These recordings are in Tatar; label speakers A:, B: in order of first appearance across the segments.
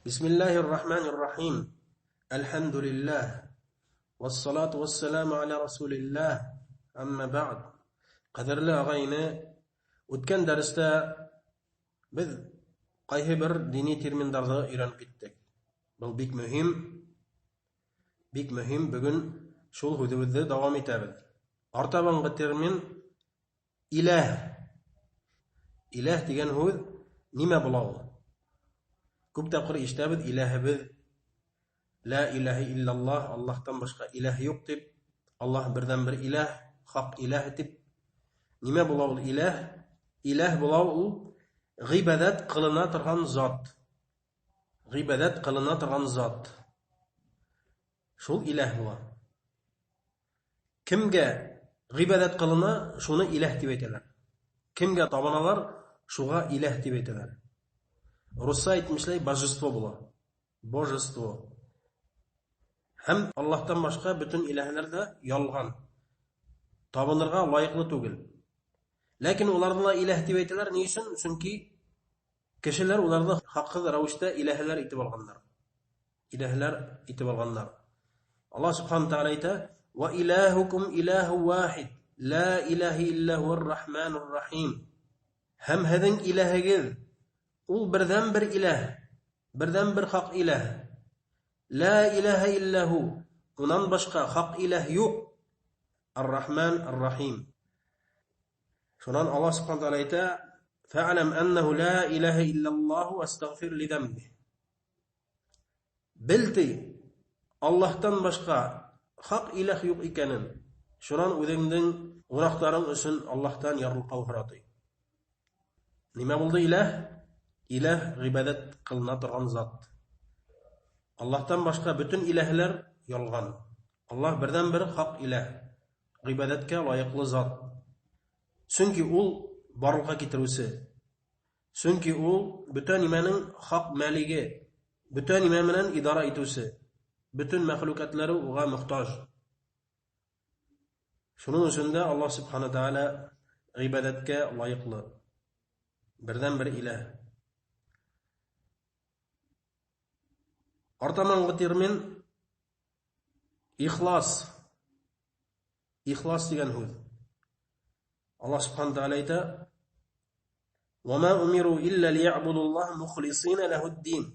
A: بسم الله الرحمن الرحيم. الحمد لله والصلاة والسلام على رسول الله. أما بعد، قدر لا غينا وتكن درستا بذ قيهبر ديني تيرمن درزا إيران كتك بل بيك مهم بغن شول هدو ذا دوامي تابد أرتبان غتيرمن إله تيغن هود نما بلاو كوب تقر اشتابد إله بذ لا إله إلا الله تنبشق إله يكتب الله بردن بر إله خاق إله تب نما بلاو إله بلاو غيبادات قلنا ترغن ذات شول إله بلا كمجا غيبادات قلنا شونا إله تبيتلر كمجا طبنالار شوغا إله تبيتلر Rusça aytmışlar bожество була. Божество. Һәм Аллаһтан башка бүтән иләһләр дә ялган. Табынырга лаеклы түгел. Ләкин уларны иләһ дип әйтәләр ни өчен? Чөнки кешеләр уларны хаккы рәвештә иләһләр итеп алганнар. Аллаһ субханәһу тәгалә әйтә: "Ва илаһукум илаһу вахид, ла илаһа илля хуар рахманур рахим." Һәм һеҙҙең иләһегеҙ ул берҙән бер иләһ, берҙән бер хаҡ иләһ. Ла илаһа илля ху, унан башҡа хаҡ иләһ юҡ. Ар-Рахман, Ар-Рахим. Шунан Аллаһ субханәһу тәгалә әйтә: "Фа'лам аннаху ла илаһа илляллаһу вастағфир лизамби." Белти, Аллаһтан башҡа хаҡ иләһ юҡ икәнен. Шунан үҙеңдең гунаһтарың өсөн Аллаһтан ярлыҡау һораты. Нимә булды иләһ? Иләһ ғибадат ҡылына торған зат. Аллаһтан башҡа бүтән иләһләр ялған. Аллаһ берҙән бер хаҡ иләһ, ғибадаткә лайыҡлы зат. Сөнки ул барлыҡҡа китереүсе. Сөнки ул бүтән нимәнең хаҡ мәлиге, бүтән нимә менән идара итеүсе. Бүтән мәхлүкәтләре уға мохтаж. Шуның өсөн дә Аллаһ субхана тәгалә ғибадаткә лайыҡлы. Берҙән бер иләһ. Артаманғы термин ихлас. Ихлас дигән һүҙ. Аллаһ субхана тәгалә әйтә: "Ва ма умиру илля лиябудуллаһ мухлисина лаһуд-дин."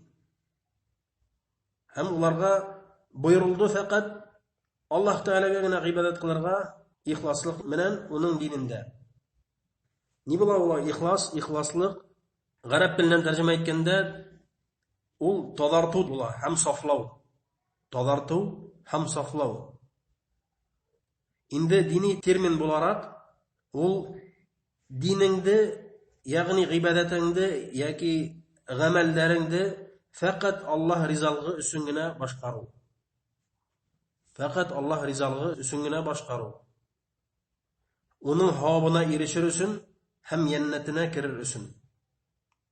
A: Һәм уларға бойырылды фәҡәт Аллаһ тәгаләгә генә ғибадат ҡылырға ихласлыҡ менән уның динендә. Ни була ул ихлас? Ихласлыҡ ғәрәп теленән тәржемә иткәндә ул таҙартыу була һәм сафлау. Таҙартыу һәм сафлау. Инде дини термин булараҡ ул динеңде, ягъни ғибадәтеңде яки ғәмәлдәреңде фәҡәт Аллаһ ризалығы өсөн генә башҡарыу. Фәҡәт Аллаһ ризалығы өсөн генә башҡарыу. Уның һавабына ирешер өсөн һәм йәннәтенә керер өсөн.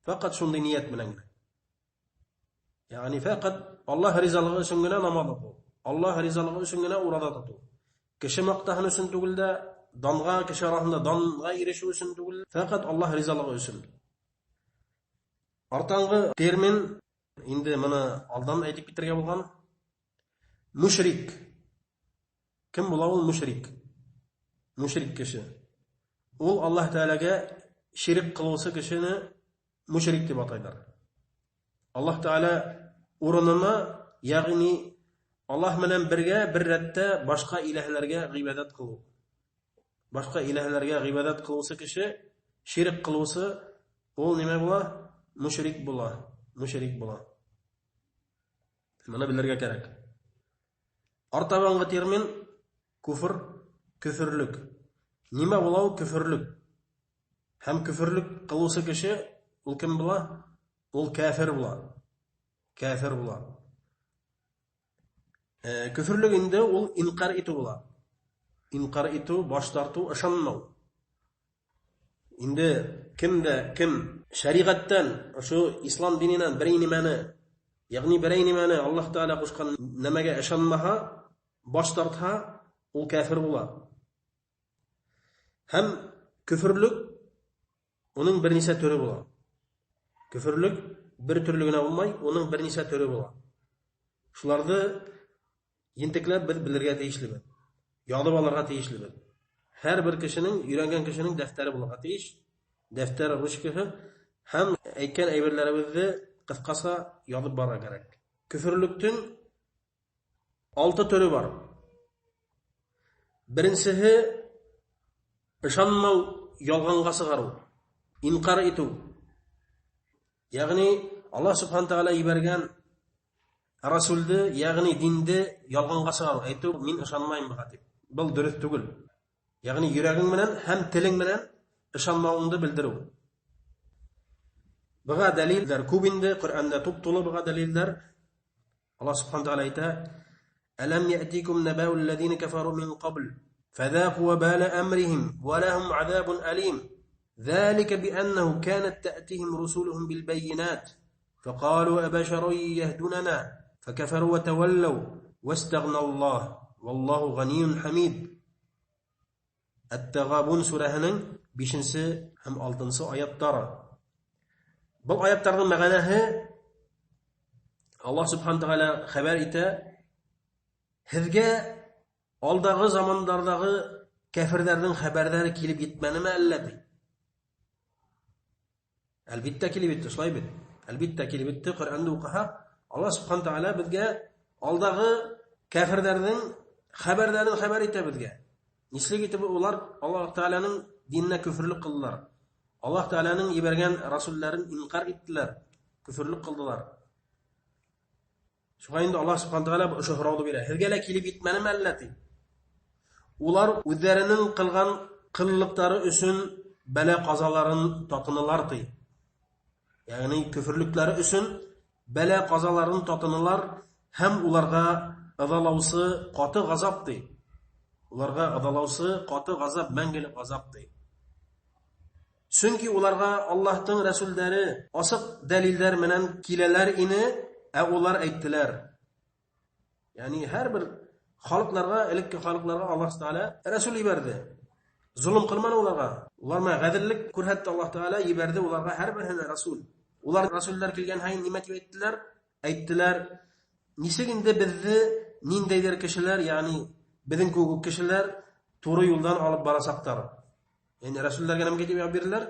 A: Фәҡәт шундай ниәт менән генә. Ягъни фәҡәт Аллаһ ризалығы өсөн генә намаҙ уҡыу. Аллаһ ризалығы өсөн генә ураҙа тотоу. Кеше маҡтаһын өсөн түгел дә, данға, кеше араһында данға ирешеү өсөн түгел, фәҡәт Аллаһ ризалығы өсөн. Артанғы термин, инде мына алдан әйтеп китергә булған, мушрик. Кем була ул мушрик? Мушрик кеше. Ул Аллаһ Тәгаләгә ширк ҡылыусы кешене мушрик дип атайҙар. Аллаһ Тәгалә урынына, ягъни Аллаһ менән бергә бер рәттә башҡа иләһләргә ғибадат ҡылыу. Башҡа иләһләргә ғибадат ҡылыусы кеше, ширк ҡылыусы, ул нимә була? Мушрик була. Мына белергә кәрәк. Артабанғы термин күфр, көфөрлөк. Нимә була ул көфөрлөк? Һәм көфөрлөк ҡылыусы кеше ул кем була? Ул кафир була. Көфөрлөк инде ул инҡар итеү була. Инҡар итеү, баш тартыу, ышанмау. Инде кем шәриғәттән, ошо ислам диненән берәй нимәне, ягъни берәй нимәне Аллаһ Тәгалә ҡушҡан нәмәгә ышанмаһа, баш тартһа, ул кафир була. Һәм көфөрлөк уның бер нисә төрө була. Көфөрлөк bir türlü генә булмай, уның берничә төре була. Шуларны ентекләп без белергә тиешлебез. Ядып алырга тиешлебез. Һәр бер кешенең, өйрәнгән кешенең дәфтәре булырга тиеш. Дәфтәр, ручкаһы һәм әйткән әйберләребезне кыскаса язып барырга кирәк. Küfürlüктең 6 төре бар. Беренчеһе ышанмау, ялганга сыгару, инкар итү. Ягъни Аллаһ Субхану Тааля ибәргән Расулды, ягъни динде ялганга сыгару, әйтү мин ышанмайм буга дип. Бу дөрес түгел. Ягъни йөрәгең белән һәм телең белән ышанмавыңды белдерү. Буга дәлилләр күп инде, Куръанда туп-тулы буга дәлилләр. Allah subhanahu wa ta'ala ayta ألم يأتيكم نبأ الذين كفروا من قبل فذاقوا وبال أمرهم ولهم عذاب أليم ذلك بأنه كانت تأتيهم رسولهم بالبينات فقالوا أبشر يهدوننا فكفروا وتولوا واستغنى الله والله غني حميد. التغابن سورهنن 5-нче һәм 6-нчы аяттары. Бу аяттарның мәгънәһе Allah Subhanahu wa Ta'ala xəbər итә, Sizgə aldagı zamanlardagı kafirlərdən xəbərləri kilib yetmənimi əllədi? Əlbəttə kilib etdi, şulay bil. Əlbəttə kilib etdi. Qur'anda oqıhaq Allah Subhanahu wa Ta'ala bizgə aldagı kafirlərdən xəbərlərini xəbər etə bizgə. Nislik etib ular Allah Ta'ala'nın dinine küfürlük kıldılar. Allah Ta'ala'nın ibərgən rasullərin inkar etdilər, küfürlük kıldılar. Şuğa indi Allah Subhanahu Ta'ala bu şöhrədu bilə. Hirgələ kilib etməni məlləti. Ular üzlərinin qılğan qıllıqları üçün bələ qazaların tatınılardı. Yəni küfürlükləri üçün bələ qazaların tatınılar, həm ularga ızalavsı qatı qazabdı. Ularga ızalavsı qatı qazab, məngəli qazabdı. Çünki ularga Allah'ın rəsulləri asıq dəlillər mənən kilələr ini ular aytdilar. Yani her bir xalqlarga, ilikki xalqlarga Allah Taala Rasul iberdi. Zulm qilmani ularga. Ular ma gadillik ko'rsatdi Allah Taala iberdi ularga har bir rasul. Ular rasullar kelgan hayin nima deb aytdilar? Aytdilar, "Niseginde bizni nindaydir kishilar, ya'ni bizning ko'p kishilar to'g'ri yo'ldan olib borasaqlar." Yani rasullarga nima deb berdilar?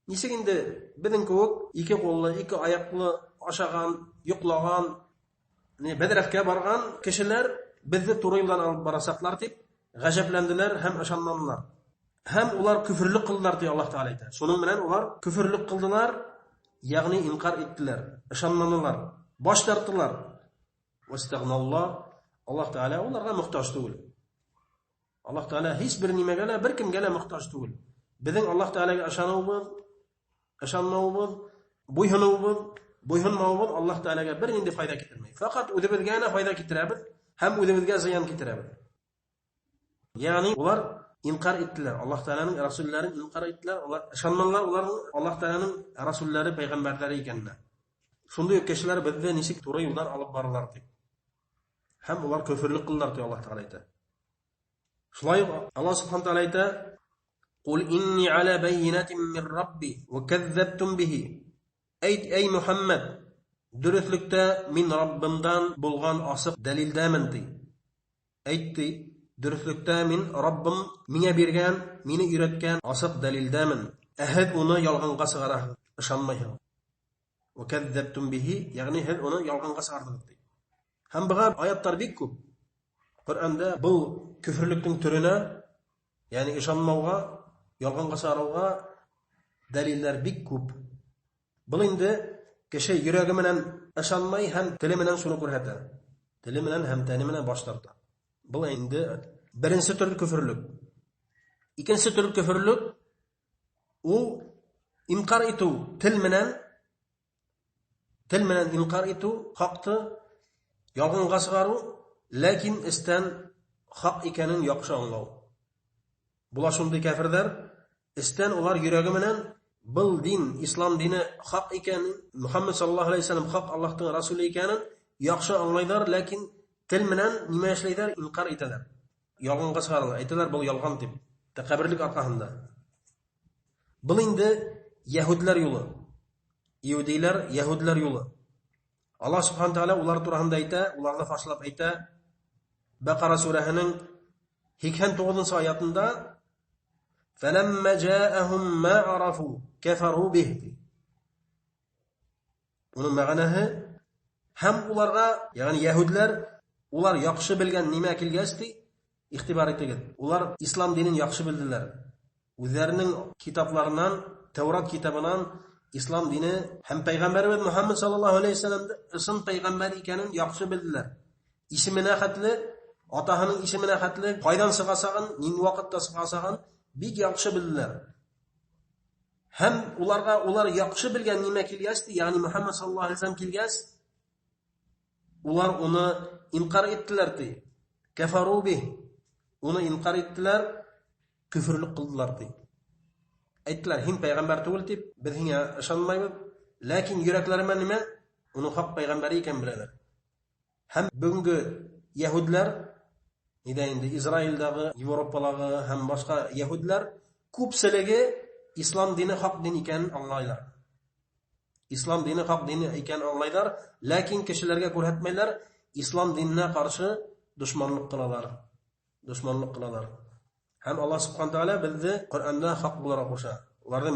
A: Niseginde bizning ko'p ikki qo'lli, ikki oyoqli aşağıdan, yuqlagan, bedrafga bargan kişiler bizni to'g'ri yo'ldan olib borasaqlar deb g'ajablandilar ham ishonmadilar. Ham ular küfürlük qildilar deb Alloh taolo aytadi. Shuning bilan ular küfürlük qildilar, ya'ni inkar etdilar, ishonmadilar, bosh tortdilar. Vastaghnalloh, Alloh taolo ularga muhtoj değil. Alloh taolo hech bir nimaga, bir kimga muhtoj değil. Bizning Alloh taologa ishonmavimiz, bo'ysunuvimiz, bo'ysunmavimiz Alloh taolaga bir nima foyda keltirmaydi. Faqat o'zimizga foyda keltiradi, ham o'zimizga ziyon keltiradi. Ya'ni ular inkar etdilar. Alloh taolaning rasullarini inkar etdilar. Ular ishonmadilar, ular Alloh taolaning rasullari, payg'ambarlari ekanlar. Shunday kishilar bizni nishik to'g'ri yo'ldan olib bordilar deb. Ham ular kufrlik qildilar deb Alloh taolo aytadi. Shulay Alloh subhanahu taolo aytadi: "Qul inni ala bayyinatin min rabbi wa kazzabtum bihi." Ey Muhammad, dürüstlükte min Rabbimdan bulgan asık delildamen di. Aytdi, dürüstlükte min Rabbim mine bergen, mini üretken asık delildamen. Ahad onu yalğanğa sığara ışanmayın. Ve kezzebtum bihi, yani hel onu yalğanğa sığardı di. Hem buğa ayatlar bek köp. Kur'an'da bu küfürlüktün türüne, yani ışanmauğa, yalğanğa sığarauğa deliller bek köp. Bu indi kişi yürəgi bilan ishonmay ham tili bilan shuni ko'rsatadi. Tili bilan ham tani bilan bosh tortadi. Bu indi birinchi tur kufrlik. Ikkinchi tur kufrlik u inkar etu til bilan inkar etu haqni yolg'onga chiqaru, lekin istan haq ekanini yaxshi anglaw. Bular shunday kafirlar, istan ular yuragi bilan bil din, islom dini haq ekanini, Muhammad sallallohu alayhi vasallam haq Allohning rasuli ekanini yaxshi anglaydilar, lekin til bilan nima ishlaydilar? Inkar etadilar. Yolg'onga chiqaradilar, aytadilar bu yolg'on deb. Taqabirlik orqasida. Bu endi Yahudlar yo'li. Иудейлар, Яһудлар юлы. Аллаһ Субхану Тааля улар турында әйтә, уларны фашлап әйтә. Бақара сүрәһенең 89 аятында فَلَمَّا جَاءَهُم مَّا عَرَفُوا كَفَرُوا بِهِ. Уның мәгънәһе һәм уларга, ягъни Яһудлар, улар яхшы белгән нимә килгәч ди, ихтибар итегез. Улар ислам динен яхшы белделәр. Үзләренең китапларыннан, Тәврат китабынан ислам дине һәм Пәйгамбәрбез Мөхәммәд саллаллаһу алейһи ва саллям ысын пәйгамбәр икәнен яхшы белделәр. Исеменә хәтле, атаһының исеменә хәтле, кайдан сыгасагын, нинди вакытта сыгасагын бик яхшы белделәр. Һәм уларга улар яхшы белгән нимә килгәч, ягъни Мөхәммәд саллаллаһу алейһи ва саллям килгәч, улар уны инкар иттеләр ди. Кафару бих. Уны инкар иттеләр, күфрлек кылдылар ди. Әйттеләр, һин пәйгамбәр түгел дип, без һиңа ышанмайбыз, ләкин йөрәкләремә нимә? Уны хак пәйгамбәр икән беләләр. Һәм бүгенге Яһудлар, инде Израильдагы, Европадагы һәм башка Яһудлар күпселеге ислам дине хак дин икәнен аңлайлар. Ислам дине хак дин икәнен аңлайлар, ләкин кешеләргә күрһәтмәйләр, ислам диненә каршы дошманлык кылалар. Дошманлык кылалар. Һәм Аллаһ Субхану Тааля безне Коръәндә хак буларак куша. Уларның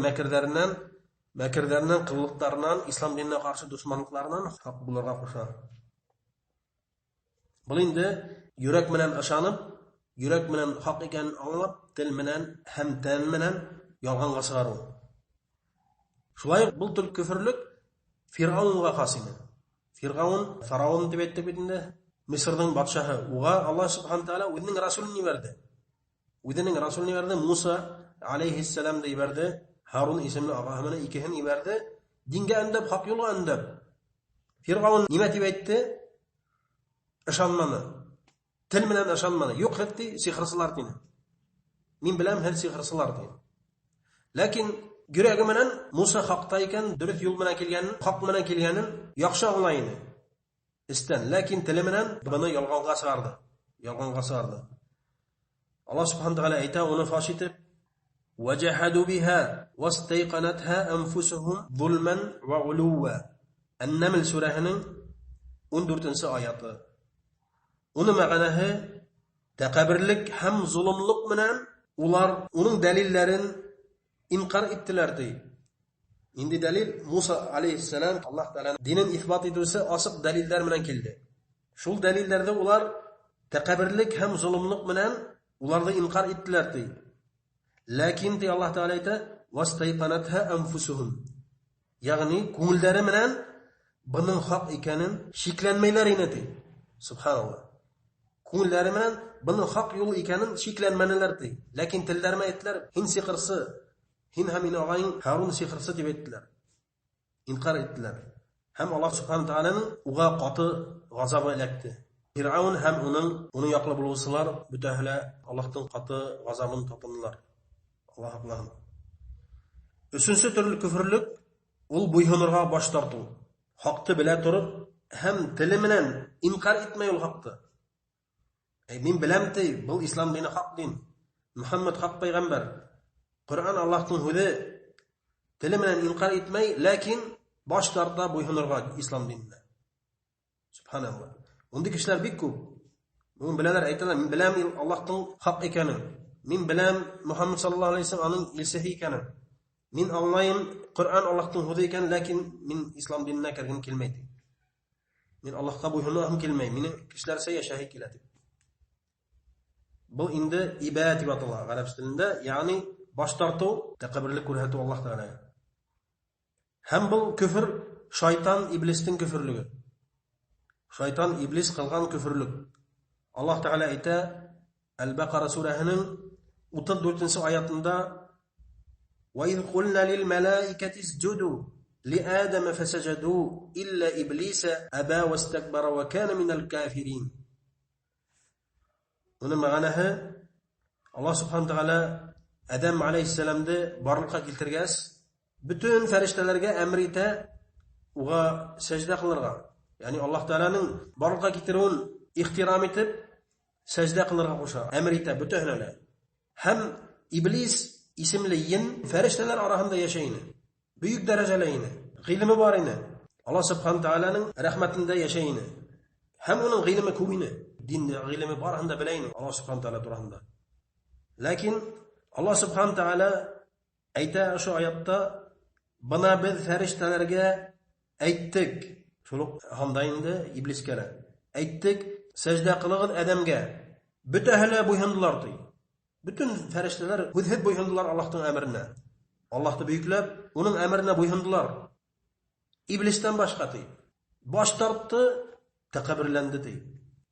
A: мәкерләреннән, кыллыктарыннан, ислам диненә каршы дошманлыкларыннан хак буларга куша. Бу инде йөрәк белән ышанып, йөрәк белән хак икәнен аңлап, тел белән һәм тән белән ялганга чыгару. Шулай бу төр күфрлек Фиргавынга хас иде. Фараон дип әйтеп инде, Мисырның батшаһы. Уга Аллаһ Субхану Тааля үзенең расулын җибәрде. Үзенең расулын җибәрде, Муса алейһиссалам дип җибәрде, Харун исемле агаһына икеһен җибәрде. Дингә әндәп, хак юлга әндәп. Фиргавын нимә дип әйтте? Ышанманы. Тел белән ышанманы. Юк хәтти сихрсылар дине. Мин беләм һәр сихрсылар дине. Ләкин йөрәге белән Муса хакта икән, дөрес юл белән килгәнен, хак белән килгәнен яхшы аңлый иде. Истән, ләкин теле белән буны ялганга чыгарды. Ялганга чыгарды. Аллаһ Субхану Тааля әйтә, уны фаш итеп, وَجَحَدُوا بِهَا وَاسْتَيْقَنَتْهَا أَنفُسُهُمْ ظُلْمًا وَعُلُوًّا. Ән-Намл сүрәһенең 14-нче аяты. Уның мәгънәһе тәкәбберлек һәм зулымлык белән улар уның дәлилләрен инкар иттеләр ди. Инде дәлил Муса алейһиссалам Аллаһ Тааляның динен исбат итүсе асык дәлилләр белән килде. Шул дәлилләрдә улар тәкәбберлек һәм зулымлык белән уларны инкар иттеләр ди. Ләкин ди Аллаһ Тааля әйтә, "Вастайqanatha anfusuhum." Ягъни күңелләре белән буның хак икәнен шикләнмәйләр иде ди. Субханаллаһ. Күңелләре белән буның хак юл икәнен шикләнмәнеләр ди. Ләкин телләренә әйттеләр, "Һин сихрсы, һин һәм минем агаң Харун сихрсы" дип әйттеләр. Инкар иттеләр. Һәм Аллаһ Субхану Тааляның уга каты газабы эләкте. Фиргавын һәм уның яклы булучылар бүтәһлә Аллаһның каты газабын тапындылар. Аллаһ аклаһын. Өченче төрле күфрлек ул буйһынырга баш тарту. Хакты белә торып һәм теле белән инкар итмәй ул хакты. Мин беләм ди, бу ислам дине хак дин. Мөхәммәд хак пәйгамбәр. Коръән Аллаһның һүзе. Теле белән инкар итмәй, ләкин баш тарта буйһынырга ислам диненә. Субханаллаһ. Унда кешеләр бик күп. Мин беләләр, әйтәләр, мин беләм Аллаһның хак икәнен. Мин беләм Мөхәммәд саллаллаһу алейһи ва саллям аның илсеһе икәнен. Мин аңлайм Коръән Аллаһның һүзе икән, ләкин мин ислам диненә кергән килмәй. Мин Аллаһка буйһынырга килмәй. Минем кешеләрсә яшәһе килә. Бу инде ибадат дип атала гарәп телендә, ягъни баш тарту, тәкәбберлек күрһәтү Аллаһ Тааляга. Һәм бу күфр шайтан, иблистин күфрлеге. Шайтан, иблис кылган күфрлек. Аллаһ Тааля әйтә Әл-Бақара сүрәһенең 34-нче аятында: وَإِذْ قُلْنَا لِلْمَلَائِكَةِ اسْجُدُوا لِآدَمَ فَسَجَدُوا إِلَّا إِبْلِيسَ أَبَى وَاسْتَكْبَرَ وَكَانَ مِنَ الْكَافِرِينَ. Уның мәгънәһе Аллаһ Субхану Тааля Адам алейһиссаламды барлыкка килтергәс, бүтән фәрештәләргә әмр итә уга сәҗдә кылырга. Ягъни Аллаһ Тааляның барлыкка китерүен ихтирам итеп сәҗдә кылырга куша. Әмр итә бүтәнләре. Һәм Иблис исемле йин фәрештәләр арасында яшәйне. Бөек дәрәҗәле ине. g'ilmi bor edi. Alloh subhanahu taolaning rahmatida yashaydi. Ham uning g'ilmi ko'yini, dinda g'ilmi bor anda bilayni Alloh subhanahu taolo turanda. Lekin Alloh subhanahu taolo ayta o'sha oyatda bana biz farishtalarga aytdik. Shuluq handayında iblisga aytdik, sajda qilgan odamga bütahla bo'yindilar deydi. Bütün farishtalar hudhud bo'yindilar Allohning amrine. Allohni buyuklab, uning amrine bo'yindilar. İblisdan boshqa deydi. Bosh tortdi, taqabbirlandi deydi.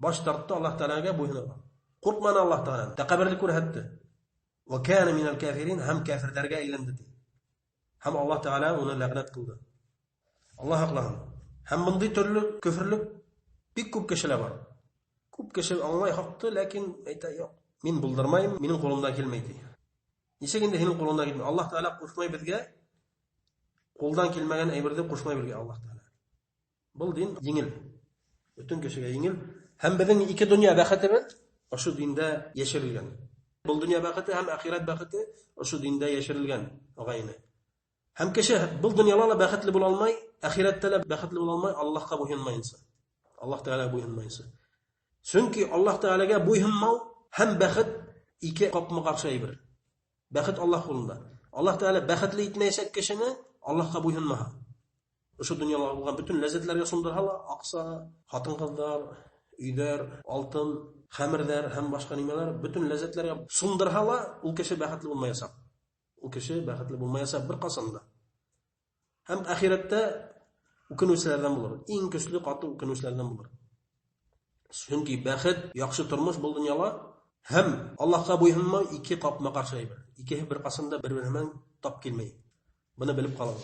A: Bosh tortdi Alloh taolaga bo'yindilar. Qo'rqmani Alloh taoladan, taqabbirlik ko'rsatdi. Va kana minal kafirin, ham kafirlarga aylandi deydi. Ham Alloh taolo uni la'nat qildi. Alloh aqlagan. Ham bunday turli kufrlik bir ko'p kishilar bor. Ko'p kishi anglay haqdi, lekin ayta yo'q. Men bildirmayman, mening qo'limdan kelmaydi. Nechaganda sening qo'lingdan kelmaydi. Alloh taolo qo'shmay bizga qo'ldan kelmagan aybirni qo'shmay bizga Alloh taolo. Bu din yengil. Butun kishiga yengil. Ham bizning ikki dunyo baxti bilan o'sha dinda yashirilgan. Bu dunyo baxti ham oxirat baxti o'sha dinda yashirilgan og'ayni. Ham kishi bu dunyolarga baxtli bo'la olmay, oxiratda baxtli bo'la olmay Allohga bo'yinmaysa. Alloh taolaga bo'yinmaysa. Chunki Alloh taolaga bo'yinmau ham baxt ikki qopma qarshi bir. Baxt Alloh qo'lida. Alloh taolo baxtli etmaysa kishini Allohga bo'yinmaha. O'sha dunyoda bo'lgan bütün lazzatlarga sundirhala, aqsa, xotin-qizlar, uylar, oltin, xamirlar, ham boshqa nimalar bütün lazzatlarga sundirhala, u kishi baxtli bo'lmaysa. U kishi baxtli bo'lmaysa bir qasanda. Ham oxiratda ukunuslardan bo'lar. Eng kuchli qattiq ukunuslardan bo'lar. Chunki baxt, yaxshi turmush bu dunyoda ham Allohga bo'yinmay ikki qopma qarshi bir. Ikki bir qasanda bir-biridan top kelmaydi. Buni bilib qoling.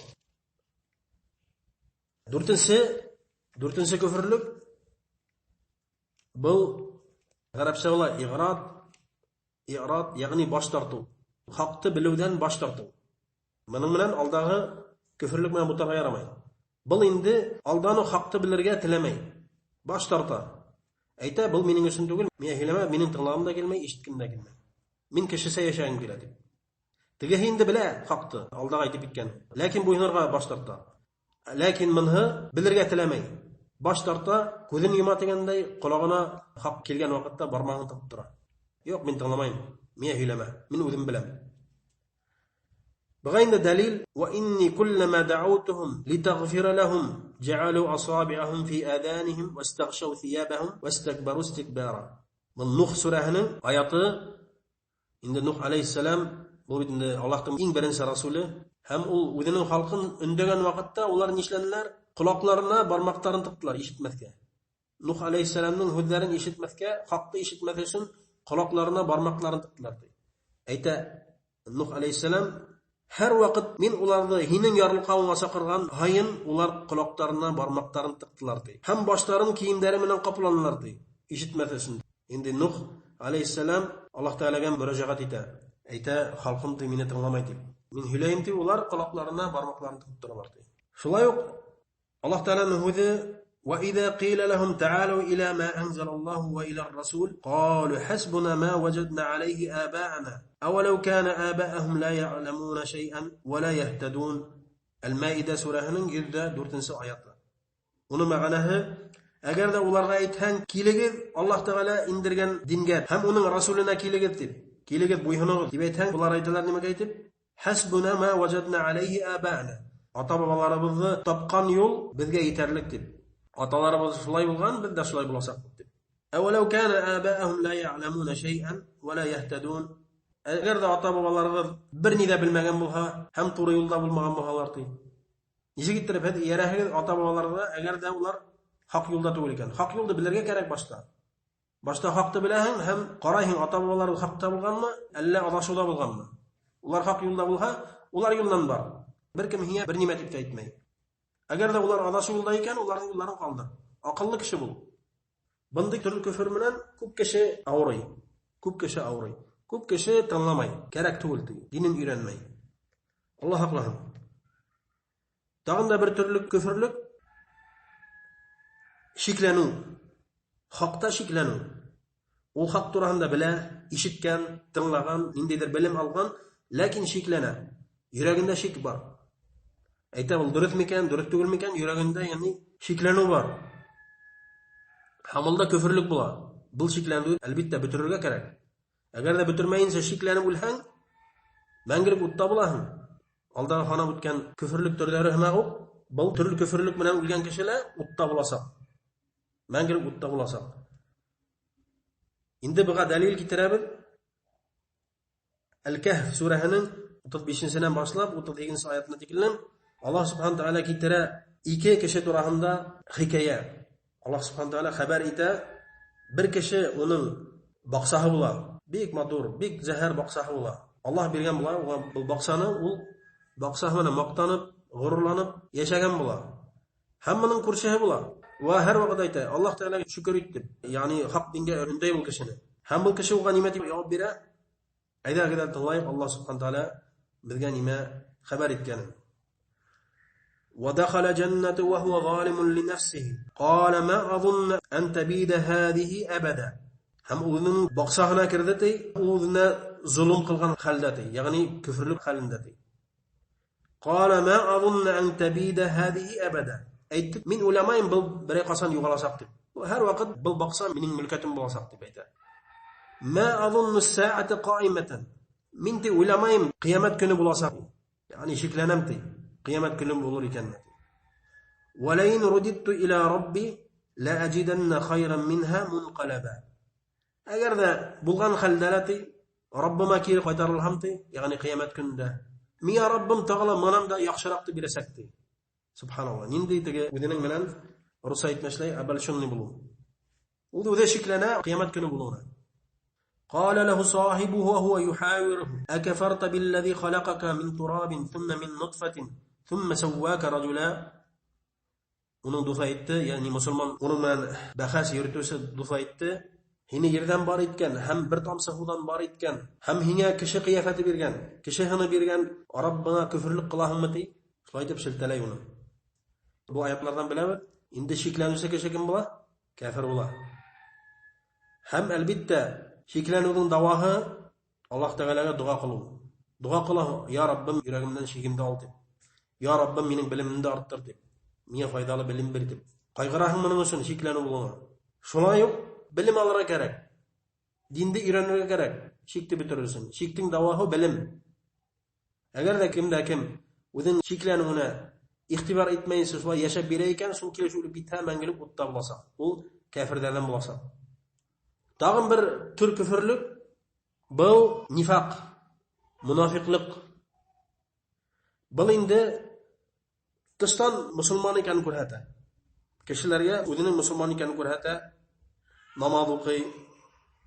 A: Dörtüncü küfürlük bu Arapça ola i'rad yani baş tortuv. Haqqı biluvdan baş tortuv. Bunun bilan alдағы küfürlük bilan bu tarafa yaramaydi. Bu endi aldаны haqqı bilirge tilemey. Baş torta. Ayta bu mening uchun tugul, men hilama mening tinglamda kelmay, eshitgimda kelmay. Men kishisa yashagim keladi. Tige endi bila haqqı aldaga aytib bitgan. Lekin bu hinarga baş torta. Lekin minhi bilirge tilemey. Baş torta, ko'zini yumateganday qulog'ina haq kelgan vaqtda barmog'ini tiqib turadi. Yo'q, men tinglamayman. Men hilama, men o'zim bilaman. بغين دليل وإني كلما دعوتهم لتغفر لهم جعلوا أصابعهم في آذانهم واستغشوا ثيابهم واستكبروا استكبارا. من نوح سورة آيات عند نوح عليه السلام بودن الله تم إن برنس رسوله هم وذن خلقن اندغن وقتتا ular nishlanlar quloqlarına barmoqlarini tiqdilar eshitmasga. Nuh alayhisalomning hudlarini eshitmasga, haqni eshitmas uchun quloqlarına barmoqlarini tiqdilar. Ayta Nuh alayhisalom her vaqt men ularni hinin yarılqavına chaqirgan hayın ular quloqlarına barmoqlarini tiqdilar deydi. Ham boshlarini kiyimlari bilan qoplandilar deydi. Eshitmas uchun. Endi Nuh alayhisalom Alloh taolaga murojaat etadi. Ayta xalqim meni tinglamaydi. Men hilayimti ular quloqlarına barmoqlarini tiqib turalar deydi. Shulay yo'q. Allah Teala'nın hudu وَإِذَا قِيلَ لَهُمْ تَعَالَوْا إِلَى مَا أَنزَلَ اللَّهُ وَإِلَى الرَّسُولِ قَالُوا حَسْبُنَا مَا وَجَدْنَا عَلَيْهِ آبَاءَنَا أَوَلَوْ كَانَ آبَاءُهُمْ لَا يَعْلَمُونَ شَيْئًا وَلَا يَهْتَدُونَ. El-Maide suresinin 104. ayatı. Onun ma'nası agar da ularga aytgan keligiz Alloh taolo indirgan dinga ham uning rasulina keligiz deb. Keligiz bo'yinog'iz deb aytgan ular aytdilar nimaga aytib? Hasbuna ma wajadna alayhi aba'ana. Ota-bobolarimizni topgan yo'l bizga yetarlik deb. Atalarimiz shulay bo'lgan, biz da shulay bo'lasak deb. Awalaw kana aba'ahum la ya'lamuna shay'an wa la yahtadun. Agar da ota-bobolarimiz bir nida bilmagan bo'lsa, ham to'g'ri yo'lda bo'lmagan bo'lsalar deydi. Nechga kirib hadi yarahiz ota-bobolarga agar da ular haq yo'lda to'g'ri ekan. Haq yo'lda bilirga kerak boshda. Boshda haqni bilasan, ham qaraying ota-bobolar haqda bo'lganmi, alla adashuda bo'lganmi? Ular haq yo'lda bo'lsa, ular yo'ldan bor. Bir kim hiya bir nima deb aytmaydi. Agar da ular adashu yo'lda ekan, ularning yo'llarini qoldi. Aqlli kishi bu. Bunday turli kufr bilan ko'p kishi avray. Ko'p kishi tanlamay, kerak tug'ildi, dinin o'rganmay. Alloh aqlahan. Tag'inda bir turli kufrlik shiklanu. Haqda shiklanu. U haq turanda bila, eshitgan, tinglagan, nindidir bilim olgan, lekin shiklana. Yuragida shik bor. Әйтә ул дөрес микән, дөрес түгел микән, йөрәгендә ягъни шикләнү бар. Хамылда көфрлек була. Бу шикләнү әлбәттә бетерергә кирәк. Әгәр дә бетермәенчә шикләнеп үлһәң, мәңгелек утта булаһың. Алда ханап үткән көфрлек төрләре һәм ук, бу төрле көфрлек белән үлгән кешеләр утта буласак. Мәңгелек утта буласак. Инде буга дәлил китерәбез. Әл-Кәһф сүрәһенең 35-нән башлап 32-нче аятына тикелләм. Аллаһ субханәһу тәгалә китерә ике кеше турында хикая. Аллаһ субханәһу тәгалә хәбәр итә. Бер кеше уның баксаһы була. Бик матур, бик зәһәр баксаһы була. Аллаһ биргән була, ул баксаны ул баксаһы белән мактанып, горурланып яшәгән була. Һәммәнең күршеһе була. Ва һәр вакыт әйтә: Аллаһ тәгаләгә шөкер итеп, ягъни хак дингә өрендәй бу кешене. Һәм бу кеше уга нимә дип җавап бирә? Әйдә генә тыңлайык Аллаһ субханәһу тәгалә безгә нимә хәбәр иткәнен. ودخل جنته وهو ظالم لنفسه قال ما أظن أن تبيد هذه أبدا. هم o'zining baqsahına kirditi, o'zina zulm qilgan xaldati, ya'ni kufrlik xalindati. قال ما أظن أن تبيد هذه أبدا. Aytib, men o'lamayman bu bir qachon yo'qolacaq deb. Har vaqt bu baqsa mening mulkatim bo'lacaq deb aytadi. ما أظن الساعة قائمة. Men de o'lamayman qiyomat kuni bo'lacaq. Ya'ni shiklanamdi. Qiyomat kuni bo'lar ekan. ولئن رددت إلى ربي لأجدن خيرا منها منقلبا. Agar da bulgan xaldalati Rabbima kiri qaytarilhamdi, ya'ni qiyomat kunida. Miya Rabbim Taala manamda yaxshiraqdi bilasakdi. Subhanallah. Nindi tege o'zining bilan rusa aytmashlay abal shunni bulu. U o'zi shiklana qiyomat kuni buluna. قال له صاحبه وهو يحاوره أكفرت بالذي خلقك من تراب ثم من نطفة ثم سواك رجلا. Onun dufa etdi, ya'ni musulmon onun bilan bahas yurituvchi dufa etdi. Hini yerdan bor etgan, ham bir tomsa suvdan bor etgan, ham hinga kishi qiyofati bergan, kishi hini bergan, Rabbina kufrlik qilahmidi? Shulay deb shiltalay uni. Bu oyatlardan bilamiz, endi shiklanuvchi kishi kim bo'la? Kafir bo'la. Ham albatta shiklanuvning davohi Alloh taolaga duo qilib. Duo qilah, ya Rabbim yuragimdan shigimni ol deb. Ya Rabbim mening bilimimni orttir deb. Menga foydali bilim ber deb. Qayg'urahim mening uchun shiklanib bo'lma. Shulay yo'q, bilim alırga kerak. Dinde öğrenirge kerak. Şikti bitirirsin. Şiktin davahu bilim. Eğer de kim o'zin shiklanuvini ixtibar etmaysiz va yashab beraykan, sul kelishuvli bitta mangilib o'tda bo'lsa, u kafirlardan bo'lsa. Tag'in bir tur kufrlik bu nifaq, munofiqlik. Bu endi tishdan musulmon ekanini ko'rsatadi. Kishilarga o'zining musulmon ekanini ko'rsatadi. Namoz o'qiy,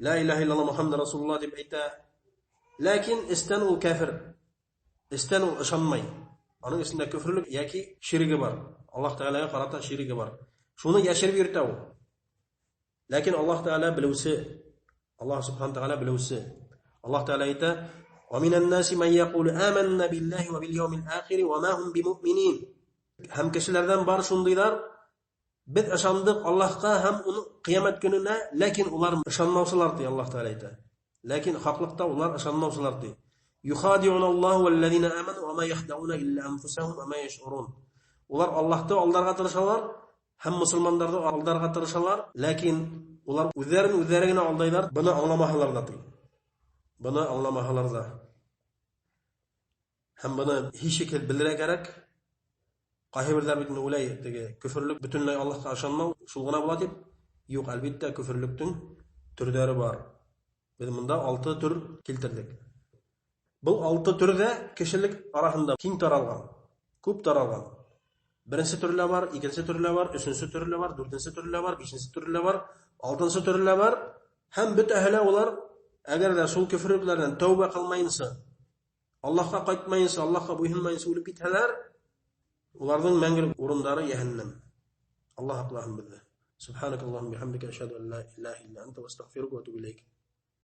A: la ilaha illalloh Muhammad rasululloh deb ayta. Lekin istan u kafir. Istan u ishonmay. Uning ismida kufrlik yoki shirki bor. Alloh taolaga qarata shirki bor. Shuni yashirib yurtadi. Lekin Alloh taolo biluvchi. Alloh subhanahu taolo biluvchi. Alloh taolo ayta: "Va minan nasi man yaqulu amanna billahi va bil yawmil akhir va ma hum bimu'minin." Ham kishilardan bor shundaylar, biz ishondik Allohga ham uni qiyomat kunina, lekin ular ishonmovchilar deydi Alloh taolo ayta. Lekin haqliqda ular ishonmovchilar deydi. Yukhadi'una Allahu wallazina amanu wa ma yakhda'una illa anfusahum wa ma yash'urun. Ular Allohga aldarga tirishadilar, ham musulmonlarga aldarga tirishadilar, lekin ular o'zlarini aldaylar, buni anglamahalarlar deydi. Buni anglamahalarda. Ham buni hech shekil bilira kerak. Qayhibirlar bitni o'lay dege kufrlik butunlay Allohga ishonmau, shulg'ina bo'ladi deb. Yo'q, albatta kufrlikning turlari bor. Biz bunda 6 tur keltirdik. Bu 6 turda kishilik orasida keng taralgan, ko'p taralgan. Birinchi turlar bor, ikkinchi turlar bor, uchinchi turlar bor, to'rtinchi turlar bor, beshinchi turlar bor, oltinchi turlar bor. Ham bit ahli ular agar rasul kufrliklardan tavba qilmayinsa, Allohga qaytmayinsa, Allohga bo'yinmayinsa o'lib ketsalar, ularning mangilik o'rinlari jahannam. Alloh aqlahum billah. Subhanakallahumma bihamdika ashhadu an la ilaha illa anta astaghfiruka wa atubu ilayk.